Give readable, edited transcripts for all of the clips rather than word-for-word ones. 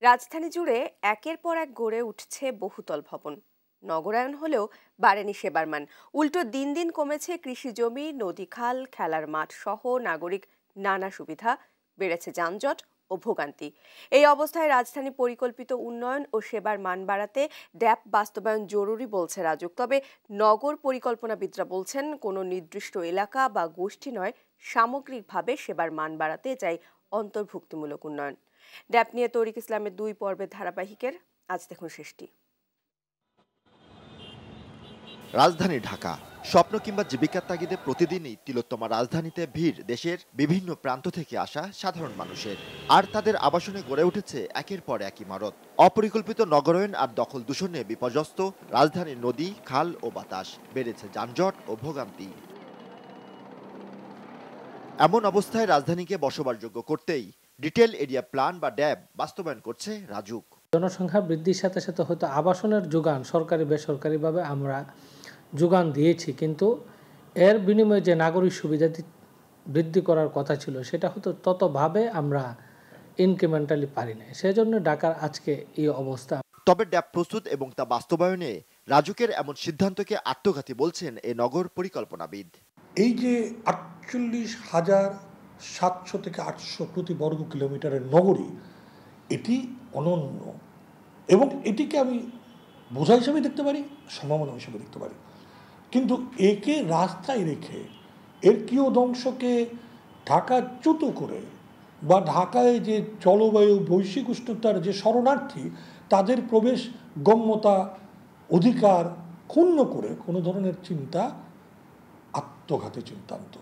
রাজধানী জুড়ে একের পর এক গড়ে উঠছে বহুতল ভবন। নগরায়ন হলেও বাড়েনি সেবার মান। উল্টো দিন দিন কমেছে কৃষি জমি, নদী, খাল, খেলার মাঠ সহ নাগরিক নানা সুবিধা, বেড়েছে যানজট ও ভোগান্তি। এই অবস্থায় রাজধানী পরিকল্পিত উন্নয়ন ও সেবার মান বাড়াতে ড্যাব বাস্তবায়ন জরুরি বলছে রাজুক। তবে নগর পরিকল্পনাবিদরা বলছেন, কোনো নির্দিষ্ট এলাকা বা গোষ্ঠী নয়, সামগ্রিকভাবে সেবার মান বাড়াতে চাই অন্তর্ভুক্তিমূলক উন্নয়ন। ড্যাব নিয়ে তরিক ইসলামের 2 পর্বের ধারাবাহিকের আজ দেখুন শেষটি। রাজধানী ঢাকা স্বপ্ন কিংবা জীবিকার তাগিদে প্রতিদিনই তিলোত্তমা রাজধানীতে ভিড় দেশের বিভিন্ন প্রান্ত থেকে আসা সাধারণ মানুষের। আর তাদের আবাসনে গড়ে উঠেছে একের পর এক ইমারত। অপরিকল্পিত নগরায়ন আর দখল দূষণে বিপর্যস্ত রাজধানীর নদী, খাল ও বাতাস, বেড়েছে যানজট ও ভোগান্তি। এমন অবস্থায় রাজধানীকে বসবাসযোগ্য করতেই ডিটেল এরিয়া প্ল্যান বা ড্যাব বাস্তবায়ন করছে রাজুক। জনসংখ্যা বৃদ্ধির সাথে সাথে হয়তো আবাসনের যোগান সরকারি বেসরকারিভাবে আমরা যোগান দিয়েছি, কিন্তু এর বিনিময়ে যে নাগরিক সুবিধা বৃদ্ধি করার কথা ছিল সেটা হয়তো ততভাবে আমরা ইনক্রিমেন্টালি পারি না। সেজন্য ঢাকার আজকে এই অবস্থা। তবে ড্যাব প্রস্তুত এবং তা বাস্তবায়নে রাজুকের এমন সিদ্ধান্তকে আত্মঘাতী বলছেন এ নগর পরিকল্পনাবিদ। এই যে 48,700 থেকে 800 প্রতি বর্গ কিলোমিটারের নগরী, এটি অনন্য এবং এটিকে আমি বোঝা হিসেবে দেখতে পারি, সম্ভাবনা হিসেবে দেখতে পারি। কিন্তু একে রাস্তায় রেখে এর কিয়দংশকে ঢাকাচ্যুত করে বা ঢাকায় যে জলবায়ু বৈশ্বিক উষ্ণতার যে শরণার্থী তাদের প্রবেশ গম্যতা অধিকার ক্ষুণ্ণ করে কোনো ধরনের চিন্তা আত্মঘাতী সিদ্ধান্ত।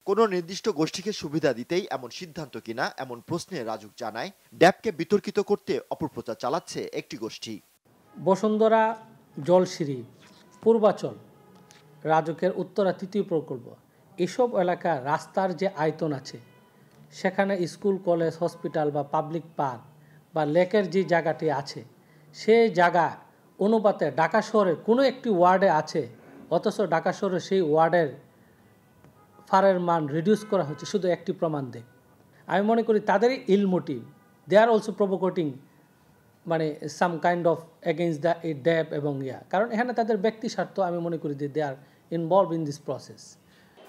কোনো নির্দিষ্ট গোষ্ঠীকে সুবিধা দিতেই এমন সিদ্ধান্ত কিনা এমন প্রশ্নে রাজুক জানায়, ড্যাবকে বিতর্কিত করতে অপপ্রচার চালাচ্ছে একটি গোষ্ঠী। বসুন্ধরা, জলসিঁড়ি, পূর্বাচল, রাজুকের উত্তরা 3য় প্রকল্প, এসব এলাকা রাস্তার যে আয়তন আছে সেখানে স্কুল, কলেজ, হসপিটাল বা পাবলিক পার্ক বা লেকের যে জায়গাটি আছে সেই জায়গা অনুপাতে ঢাকা শহরের কোনো একটি ওয়ার্ডে আছে, অথচ ঢাকা শহরে সেই ওয়ার্ডের ফারের মান রিডিউস করা হচ্ছে শুধু একটি প্রমাণ দেখ। আমি মনে করি তাদেরই ইল মোটিভ, দে আর অলসো প্রভোকেটিং মানে some kind of against the ড্যাব এবং কারণ এখানে তাদের ব্যক্তি স্বার্থ আমি মনে করি they are involve in this process.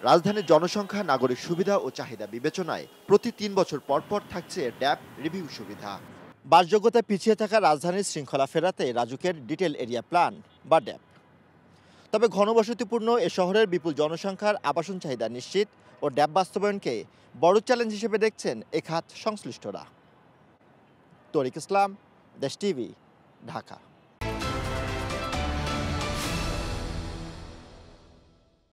রাজধানীর জনসংখ্যা, নাগরিক সুবিধা ও চাহিদা বিবেচনায় প্রতি 3 বছর পর পর থাকছে ড্যাব রিভিউ সুবিধা। বাসযোগ্যতায় পিছিয়ে থাকা রাজধানীর শৃঙ্খলা ফেরাতে রাজুকের ডিটেল এরিয়া প্ল্যান বা ড্যাব। তবে ঘনবসতিপূর্ণ এ শহরের বিপুল জনসংখ্যার আবাসন চাহিদা নিশ্চিত ও ড্যাব বাস্তবায়নকে বড় চ্যালেঞ্জ হিসেবে দেখছেন এ খাত সংশ্লিষ্টরা। তরিক ইসলাম, দেশ টিভি, ঢাকা।